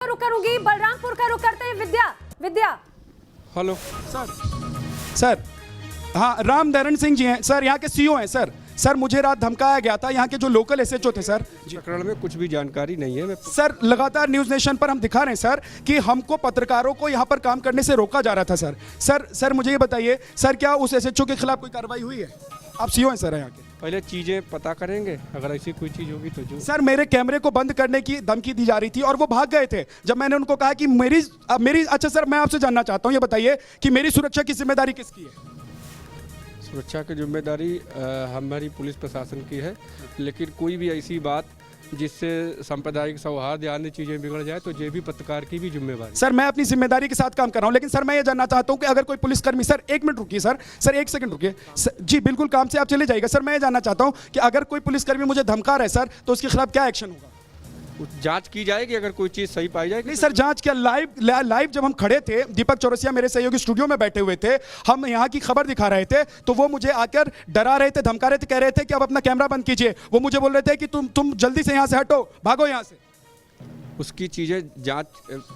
रुक करूंगी, बलरामपुर का रुक करते हैं। विद्या हेलो सर हाँ, रामधरण सिंह जी हैं सर, यहाँ के सीईओ हैं सर। सर मुझे रात धमकाया गया था, यहाँ के जो लोकल एसएचओ थे सर। प्रकरण में कुछ भी जानकारी नहीं है। मैं सर लगातार न्यूज़ नेशन पर हम दिखा रहे हैं सर कि हमको पत्रकारों को यहाँ पर काम करने से रोका जा रहा था सर। सर मुझे ये बताइए सर, क्या उस एसएचओ के खिलाफ कोई कार्रवाई हुई है? आप सीईओ हैं सर यहाँ के। पहले चीज़ें पता करेंगे, अगर ऐसी कोई चीज़ होगी तो जो। सर मेरे कैमरे को बंद करने की धमकी दी जा रही थी और वो भाग गए थे जब मैंने उनको कहा कि मेरी अच्छा सर, मैं आपसे जानना चाहता हूँ, ये बताइए कि मेरी सुरक्षा की जिम्मेदारी किसकी है? सुरक्षा की जिम्मेदारी हमारी पुलिस प्रशासन की है, लेकिन कोई भी ऐसी बात जिससे सांप्रदायिक सौहार्द या अन्य चीज़ें बिगड़ जाए तो ये भी पत्रकार की भी जिम्मेदारी। सर मैं अपनी जिम्मेदारी के साथ काम कर रहा हूं, लेकिन सर मैं ये जानना चाहता हूं कि अगर कोई पुलिसकर्मी, सर एक मिनट रुकिए सर एक सेकंड रुकिए जी, बिल्कुल काम से आप चले जाइएगा। सर मैं ये जानना चाहता हूं कि अगर कोई पुलिसकर्मी मुझे धमका रहा है सर, तो उसके खिलाफ क्या एक्शन होगा? जांच की जाएगी, अगर कोई चीज़ सही पाई जाएगी। नहीं सर, जांच क्या? लाइव जब हम खड़े थे, दीपक चौरसिया मेरे सहयोगी स्टूडियो में बैठे हुए थे, हम यहाँ की खबर दिखा रहे थे, तो वो मुझे आकर डरा रहे थे, धमका रहे थे, कह रहे थे कि अब अपना कैमरा बंद कीजिए। वो मुझे बोल रहे थे कि तुम जल्दी से यहाँ से हटो, भागो यहाँ से। उसकी चीज़ें जांच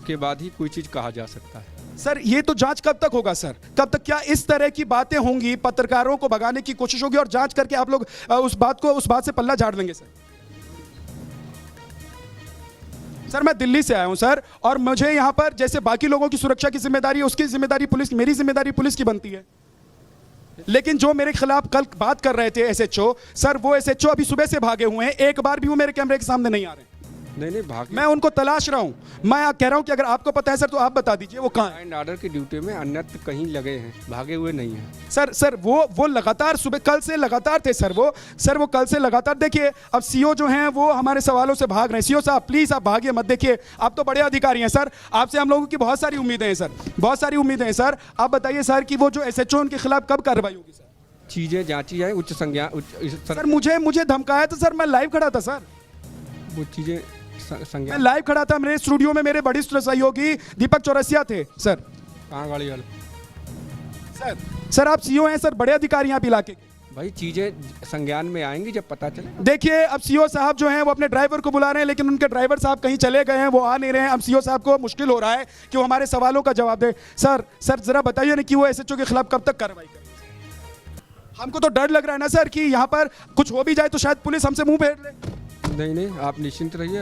के बाद ही कोई चीज़ कहा जा सकता है। सर ये तो जांच कब तक होगा सर? कब तक? क्या इस तरह की बातें होंगी, पत्रकारों को भगाने की कोशिश होगी और जांच करके आप लोग उस बात से पल्ला झाड़ लेंगे? सर मैं दिल्ली से आया हूं सर, और मुझे यहां पर जैसे बाकी लोगों की सुरक्षा की जिम्मेदारी है, उसकी जिम्मेदारी पुलिस, मेरी जिम्मेदारी पुलिस की बनती है। लेकिन जो मेरे खिलाफ कल बात कर रहे थे एसएचओ सर, वो एसएचओ अभी सुबह से भागे हुए हैं, एक बार भी वो मेरे कैमरे के सामने नहीं आ रहे। नहीं भाग, मैं उनको तलाश रहा हूं। मैं कह रहा हूं कि अगर आपको पता है सर तो आप बता दीजिए वो कहां है। एंड ऑर्डर की ड्यूटी में अन्यत्र कहीं लगे हैं, भागे हुए नहीं हैं। सर वो लगातार सुबह कल से लगातार थे सर, वो कल से लगातार। देखिए अब सीईओ जो हैं वो हमारे सवालों से भाग रहे हैं। सीईओ साहब प्लीज आप भागिए मत, देखिए आप तो बड़े अधिकारी हैं सर, आपसे हम लोगों की बहुत सारी उम्मीदें हैं सर, बहुत सारी उम्मीदें हैं सर। आप बताइए सर कि वो जो एसएचओ उनके खिलाफ कब कार्रवाई होगी सर? चीजें जांची जाए, उच्च संज्ञान सर मुझे धमकाया था सर, मैं लाइव खड़ा था सर, वो चीजें मैं लाइव खड़ा था। मेरे स्टूडियो में मेरे वरिष्ठ सहयोगी दीपक चौरसिया थे सर। कहाँ गाड़ी वाले? सर आप सीईओ हैं सर, बड़े अधिकारी हैं आप इलाके के। भाई चीजें संज्ञान में आएंगी जब पता चले। देखिए अब सीईओ साहब जो हैं वो अपने ड्राइवर को बुला रहे हैं, लेकिन उनके ड्राइवर साहब कहीं चले गए हैं, वो आ नहीं रहे हैं। अब सीईओ साहब को मुश्किल हो रहा है कि वो हमारे सवालों का जवाब दे। सर जरा बताइए ना कि वो एसएचओ के खिलाफ कब तक कार्रवाई करेंगे? हमको तो डर लग रहा है ना सर कि यहाँ पर कुछ हो भी जाए तो शायद पुलिस हमसे मुंह फेर ले। नहीं आप निश्चिंत रहिए,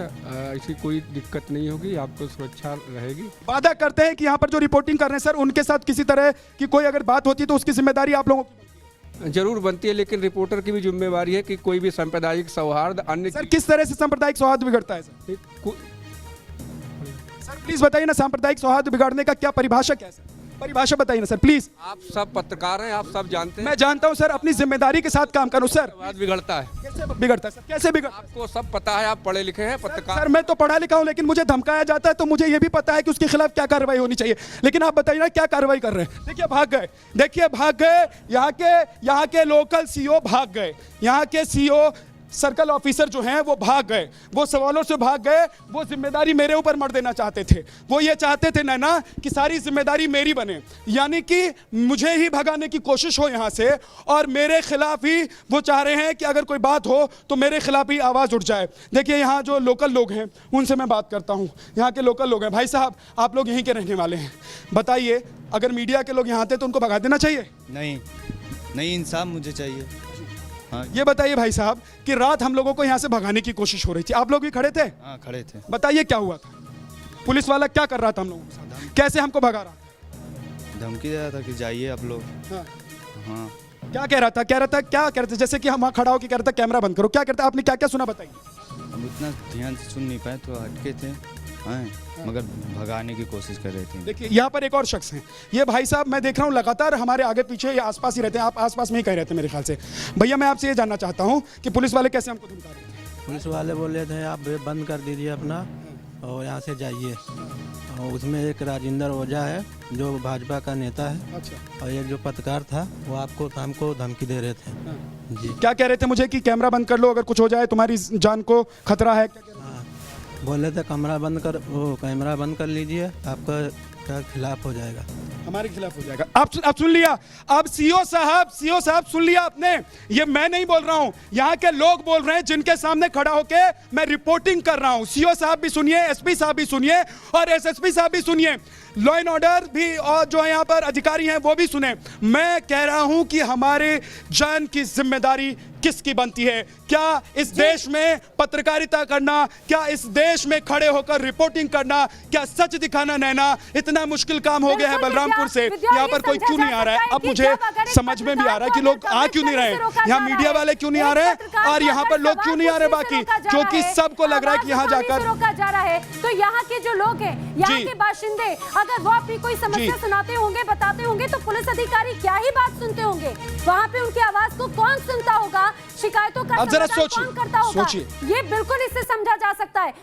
ऐसी कोई दिक्कत नहीं होगी, आपको सुरक्षा रहेगी। वादा करते हैं कि यहाँ पर जो रिपोर्टिंग कर रहे हैं सर, उनके साथ किसी तरह की कोई अगर बात होती है तो उसकी जिम्मेदारी आप लोगों की जरूर बनती है, लेकिन रिपोर्टर की भी जिम्मेवारी है कि कोई भी सांप्रदायिक सौहार्द अन्य। सर किस तरह से सांप्रदायिक सौहार्द बिगड़ता है सर? सर प्लीज बताइए ना, सांप्रदायिक सौहार्द बिगाड़ने का क्या परिभाषा क्या है सर? परिभाषा बताइए ना सर प्लीज। आप सब पत्रकार हैं, आप सब जानते हैं। मैं जानता हूं सर, अपनी जिम्मेदारी के साथ काम करूं सर। बात बिगड़ता है। कैसे बिगड़ता है सर? कैसे बिगड़ता है? आपको सब पता है, आप पढ़े लिखे हैं पत्रकार। सर मैं तो पढ़ा लिखा हूं, लेकिन मुझे धमकाया जाता है तो मुझे ये भी पता है कि उसके खिलाफ क्या कार्रवाई होनी चाहिए। लेकिन आप बताइए ना क्या कार्रवाई कर रहे हैं? देखिए भाग गए यहाँ के लोकल सीईओ भाग गए, यहाँ के सीईओ सर्कल ऑफिसर जो हैं वो भाग गए, वो सवालों से भाग गए। वो जिम्मेदारी मेरे ऊपर मर देना चाहते थे, वो ये चाहते थे ना कि सारी जिम्मेदारी मेरी बने, यानी कि मुझे ही भगाने की कोशिश हो यहाँ से, और मेरे खिलाफ ही वो चाह रहे हैं कि अगर कोई बात हो तो मेरे खिलाफ ही आवाज़ उठ जाए। देखिए यहाँ जो लोकल लोग हैं उनसे मैं बात करता हूँ, यहाँ के लोकल लोग हैं। भाई साहब आप लोग यहीं के रहने वाले हैं, बताइए अगर मीडिया के लोग यहाँ आते तो उनको भगा देना चाहिए? नहीं इंसाफ मुझे चाहिए। हाँ। ये बताइए भाई साहब कि रात हम लोगों को यहाँ से भगाने की कोशिश हो रही थी, आप लोग भी खड़े थे? हाँ खड़े थे। बताइए क्या हुआ था? पुलिस वाला क्या कर रहा था हम लोगों के साथ? कैसे हमको भगा रहा था? धमकी दे रहा था कि जाइए आप लोग। हाँ। क्या कह रहा था? क्या कह रहा था? जैसे कि हम वहाँ खड़ा हो के कह रहा था कैमरा बंद करो, क्या करता? आपने क्या सुना बताइए? हम उतना ध्यान से सुन नहीं पाए तो हटके थे, हाँ, मगर भगाने की कोशिश कर रहे थे। देखिए यहाँ पर एक और शख्स हैं, ये भाई साहब मैं देख रहा हूँ लगातार हमारे आगे पीछे या आसपास ही रहते हैं, आप आसपास में ही कहीं रहते हैं मेरे ख्याल से। भैया मैं आपसे ये जानना चाहता हूँ कि पुलिस वाले कैसे हमको धमका रहे थे? पुलिस वाले बोल रहे थे आप बंद कर दीजिए अपना और यहाँ से जाइए। और उसमें एक राजेंद्र ओझा है जो भाजपा का नेता है। अच्छा। और एक जो पत्रकार था वो हमको धमकी दे रहे थे। जी। क्या कह रहे थे मुझे कि कैमरा बंद कर लो, अगर कुछ हो जाए तुम्हारी जान को खतरा है? बोले थे कैमरा बंद कर लीजिए, आपका खिलाफ हो जाएगा। हमारे खिलाफ हो जाएगा। आप सुन लिया। अब सीओ साहब सुन लिया आपने। ये मैं नहीं बोल रहा हूं, यहाँ के लोग बोल रहे हैं जिनके सामने खड़ा होके मैं रिपोर्टिंग कर रहा हूं। सीओ साहब भी सुनिए, एसपी साहब भी सुनिए और एसएसपी साहब भी सुनिए, लॉ एंड ऑर्डर भी और जो यहाँ पर अधिकारी हैं वो भी सुने। मैं कह रहा हूं कि हमारे जान की जिम्मेदारी किसकी बनती है? क्या इस देश में पत्रकारिता करना, क्या इस देश में खड़े होकर रिपोर्टिंग करना, क्या सच दिखाना नैना इतना मुश्किल काम हो गया है? बलरामपुर से यहाँ पर कोई क्यों नहीं आ रहा है? अब मुझे समझ में भी आ रहा है कि लोग आ क्यों नहीं रहे, यहाँ मीडिया वाले क्यों नहीं आ रहे और यहाँ पर लोग क्यों नहीं आ रहे बाकी, क्योंकि सबको लग रहा है कि यहाँ जाकर रोका जा रहा है। तो यहाँ के जो लोग हैं, यहाँ जी। के बाशिंदे, अगर वो अपनी कोई समस्या सुनाते होंगे, बताते होंगे, तो पुलिस अधिकारी क्या ही बात सुनते होंगे? वहाँ पे उनकी आवाज को कौन सुनता होगा? शिकायतों का अब जरा समाधान कौन करता होगा? सोचिए। ये बिल्कुल इससे समझा जा सकता है।